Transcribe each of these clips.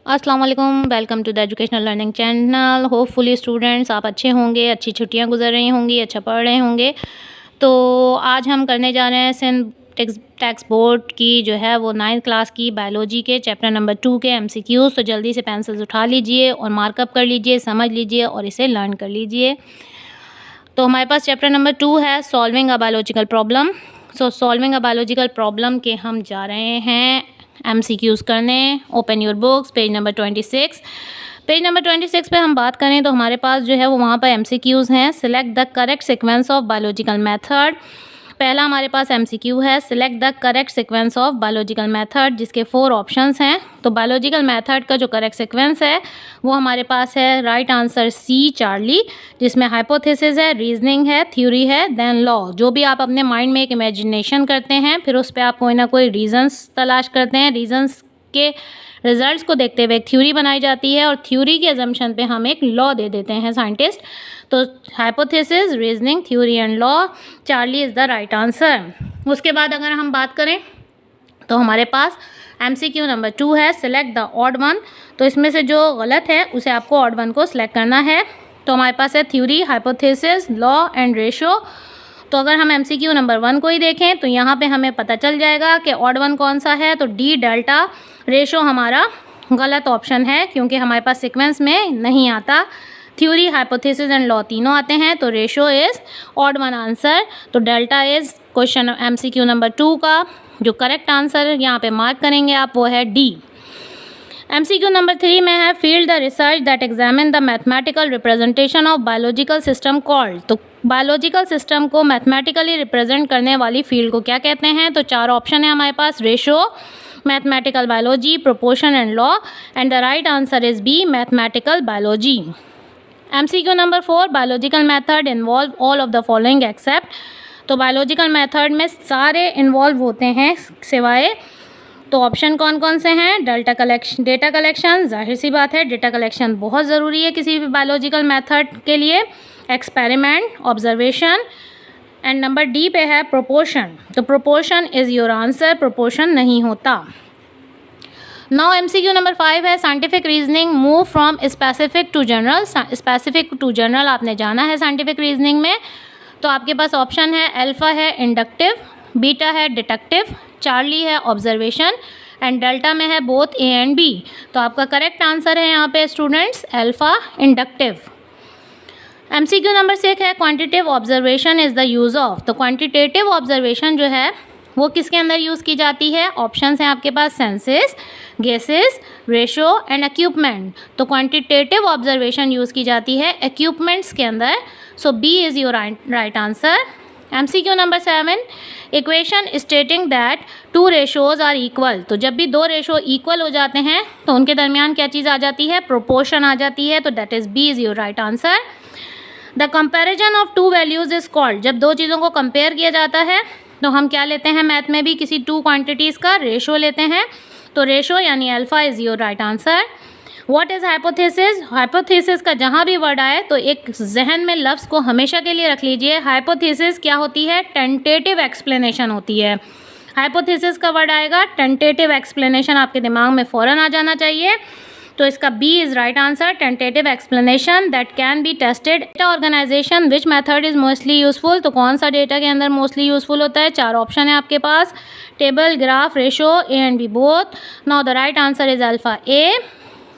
अस्सलाम वालेकुम, welcome to the educational learning channel. Hopefully students आप अच्छे होंगे, अच्छी छुट्टियां गुजर रही होंगी, अच्छा पढ़ रहे होंगे। तो आज हम करने जा रहे हैं सिंध टेक्स्ट बोर्ड की जो है वो 9th क्लास की बायोलॉजी के चैप्टर नंबर 2 के MCQs। तो जल्दी से पेंसिल्स उठा लीजिए और मार्कअप कर लीजिए, समझ लीजिए और इसे लर्न कर लीजिए। तो हमारे पास चैप्टर नंबर 2 है solving a biological problem. Solving a biological problem के हम जा रहे हैं MCQs करने। Open your books, page number 26। Page number 26 पे हम बात करें तो हमारे पास जो है वो वहाँ पर MCQs हैं। Select the correct sequence of biological method. पहला हमारे पास MCQ है, select the correct sequence of biological method, जिसके 4 ऑप्शंस हैं। तो बायोलॉजिकल मेथड का जो करेक्ट सीक्वेंस है वो हमारे पास है राइट आंसर C चार्ली, जिसमें हाइपोथेसिस है, रीजनिंग है, थ्योरी है, देन लॉ। जो भी आप अपने माइंड में एक इमेजिनेशन करते हैं, फिर उस पर आप कोई ना कोई रीजंस तलाश करते हैं, रीजंस के रिजल्ट्स को देखते हुए एक थ्योरी बनाई जाती है और थ्योरी के अजम्पशन पे हम एक लॉ दे देते हैं साइंटिस्ट। तो hypothesis, reasoning, theory and law, Charlie is the right answer. उसके बाद अगर हम बात करें तो हमारे पास MCQ नंबर 2 है, सिलेक्ट द ऑड वन। तो इसमें से जो गलत है उसे आपको ऑड वन को सिलेक्ट करना है। तो हमारे पास है theory, hypothesis, law and ratio. तो अगर हम MCQ नंबर 1 को ही देखें तो यहाँ पे हमें पता चल जाएगा कि ऑड वन कौन सा है। तो D डेल्टा, रेशो हमारा गलत ऑप्शन है क्योंकि हमारे पास सीक्वेंस में नहीं आता। थ्योरी, हाइपोथेसिस एंड लॉ तीनों आते हैं, तो ratio is odd one answer. तो delta is question MCQ number 2 का जो करेक्ट आंसर यहाँ पे मार्क करेंगे आप वो है D। MCQ नंबर 3 में है field the research that examine the mathematical representation of biological system called. तो बायोलॉजिकल सिस्टम को मैथमेटिकली रिप्रेजेंट करने वाली फील्ड को क्या कहते हैं। तो 4 ऑप्शन है हमारे पास, ratio, mathematical biology, proportion and law, and the right answer is B, mathematical biology. MCQ number 4, biological method involve all of the following except. तो बायोलॉजिकल मेथड में सारे इन्वॉल्व होते हैं सिवाय, तो ऑप्शन कौन कौन से हैं। डेटा कलेक्शन, जाहिर सी बात है डेटा कलेक्शन बहुत ज़रूरी है किसी भी बायोलॉजिकल मेथड के लिए। Experiment, observation, and number D पे है प्रोपोर्शन। तो proportion is your answer, proportion नहीं होता। नाउ MCQ नंबर 5 है scientific reasoning move from specific to general. Specific to general आपने जाना है साइंटिफिक रीजनिंग में। तो आपके पास ऑप्शन है, अल्फा है इंडक्टिव, बीटा है डिडक्टिव, चार्ली है ऑब्जर्वेशन, एंड डेल्टा में है बोथ A एंड B। तो आपका करेक्ट आंसर है यहाँ पे students alpha inductive. MCQ number 6 है quantitative observation is the use of. तो क्वांटिटेटिव ऑब्जर्वेशन जो है वो किसके अंदर यूज़ की जाती है। ऑप्शंस हैं आपके पास, senses, guesses, ratio and equipment. तो क्वांटिटेटिव ऑब्जर्वेशन यूज़ की जाती है इक्विपमेंट्स के अंदर। So B is your right answer. MCQ number 7, equation stating that 2 ratios are equal. तो जब भी 2 रेशो इक्वल हो जाते हैं तो उनके दरमियान क्या चीज़ आ जाती है, प्रोपोर्शन आ जाती है। तो that is B is your right answer. The comparison of 2 values is called. जब 2 चीज़ों को कंपेयर किया जाता है तो हम क्या लेते हैं, मैथ में भी किसी 2 क्वांटिटीज़ का रेशो लेते हैं। तो रेशो यानी alpha is your right answer. What is hypothesis. Hypothesis का जहाँ भी वर्ड आए तो एक जहन में लफ्ज़ को हमेशा के लिए रख लीजिए, हाइपोथेसिस क्या होती है, टेंटेटिव एक्सप्लेनेशन होती है। हाइपोथेसिस का वर्ड आएगा, टेंटेटिव एक्सप्लेनेशन आपके दिमाग में फ़ौरन आ जाना चाहिए। तो इसका B is right answer, tentative explanation that can be tested. Data organisation which method is mostly useful. तो कौन सा डेटा के अंदर मोस्टली यूज़फुल होता है। 4 ऑप्शन है आपके पास, table, graph, ratio, A and B both. Now the right answer is alpha A।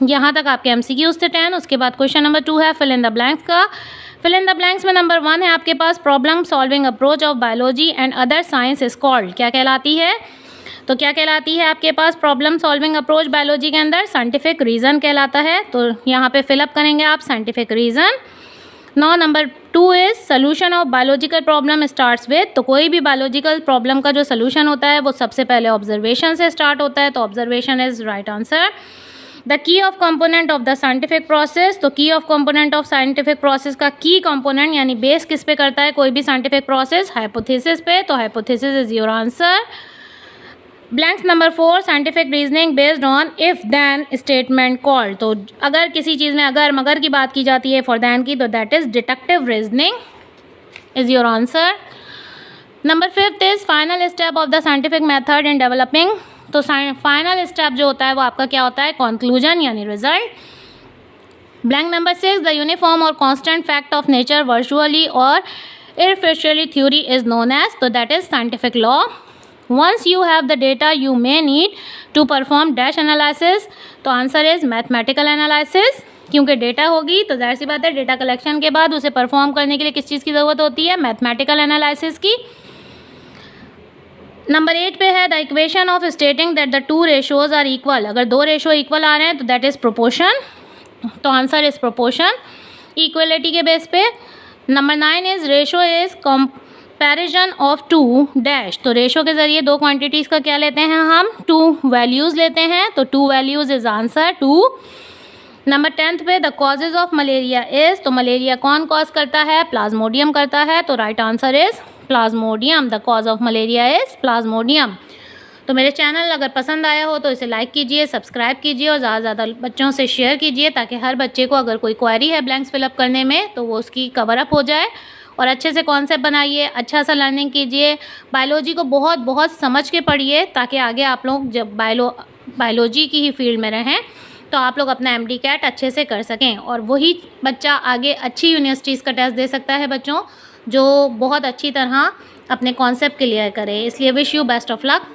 यहाँ तक आपके MCQs थे 10। उसके बाद क्वेश्चन नंबर 2 है फिल इन द ब्लैंक्स का। फिल इन द ब्लैंक्स में नंबर 1 है आपके पास, problem solving approach of biology and other science is called. क्या कहलाती है। तो क्या कहलाती है आपके पास प्रॉब्लम सॉल्विंग अप्रोच बायोलॉजी के अंदर, साइंटिफिक रीज़न कहलाता है। तो यहाँ पे फिलअप करेंगे आप scientific reason. Now number 2 is solution of biological problem starts with. तो कोई भी बायोलॉजिकल प्रॉब्लम का जो सोल्यूशन होता है वो सबसे पहले ऑब्जर्वेशन से स्टार्ट होता है। तो observation is right answer. The key of component of the scientific process. तो की of component of scientific process का की कंपोनेंट यानी बेस किस पे करता है कोई भी साइंटिफिक प्रोसेस, हाइपोथेसिस पे। तो hypothesis is your answer. Blanks number 4, scientific reasoning based on if then statement called. तो अगर किसी चीज़ में अगर मगर की बात की जाती है फॉर देन की, तो that is deductive reasoning is your answer. Number 5 is final step of the scientific method in developing तो फाइनल स्टेप जो होता है वो आपका क्या होता है, कंक्लूजन यानी result. Blank number 6, the uniform और constant fact of nature virtually और irrefutably theory is known as, तो that is scientific law. Once you have the data you may need to perform dash analysis, तो answer is mathematical analysis, क्योंकि data होगी तो जाहिर सी बात है data collection के बाद उसे परफॉर्म करने के लिए किस चीज़ की ज़रूरत होती है, मैथमेटिकल एनालिसिस की। नंबर 8 पे है the equation of stating that the two ratios are equal, अगर दो रेशो इक्वल आ रहे हैं तो दैट इज़ प्रोपोर्शन, तो आंसर इज प्रोपोर्शन इक्वलिटी के बेस पे। Number 9 is ratio is comparison of two dash, तो रेशो के ज़रिए दो क्वांटिटीज़ का क्या लेते हैं हम, टू वैल्यूज़ लेते हैं, तो two values is answer 2। Number 10 पे the causes of malaria is, तो मलेरिया कौन कॉज करता है, प्लाज्मोडियम करता है, तो right answer is Plasmodium, the cause of malaria is Plasmodium. तो मेरे चैनल अगर पसंद आया हो तो इसे लाइक कीजिए, सब्सक्राइब कीजिए और ज़्यादा से ज़्यादा बच्चों से शेयर कीजिए, ताकि हर बच्चे को अगर कोई क्वेरी है ब्लैंक्स फिलअप करने में तो वो उसकी कवर अप हो जाए। और अच्छे से कॉन्सेप्ट बनाइए, अच्छा सा लर्निंग कीजिए, बायोलॉजी को बहुत बहुत समझ के पढ़िए, ताकि आगे आप लोग जब बायोलॉजी की ही फील्ड में रहें तो आप लोग अपना MD कैट अच्छे से कर सकें, और वही बच्चा आगे अच्छी यूनिवर्सिटीज़ का टेस्ट दे सकता है बच्चों, जो बहुत अच्छी तरह अपने कॉन्सेप्ट क्लियर करे। इसलिए wish you best of luck.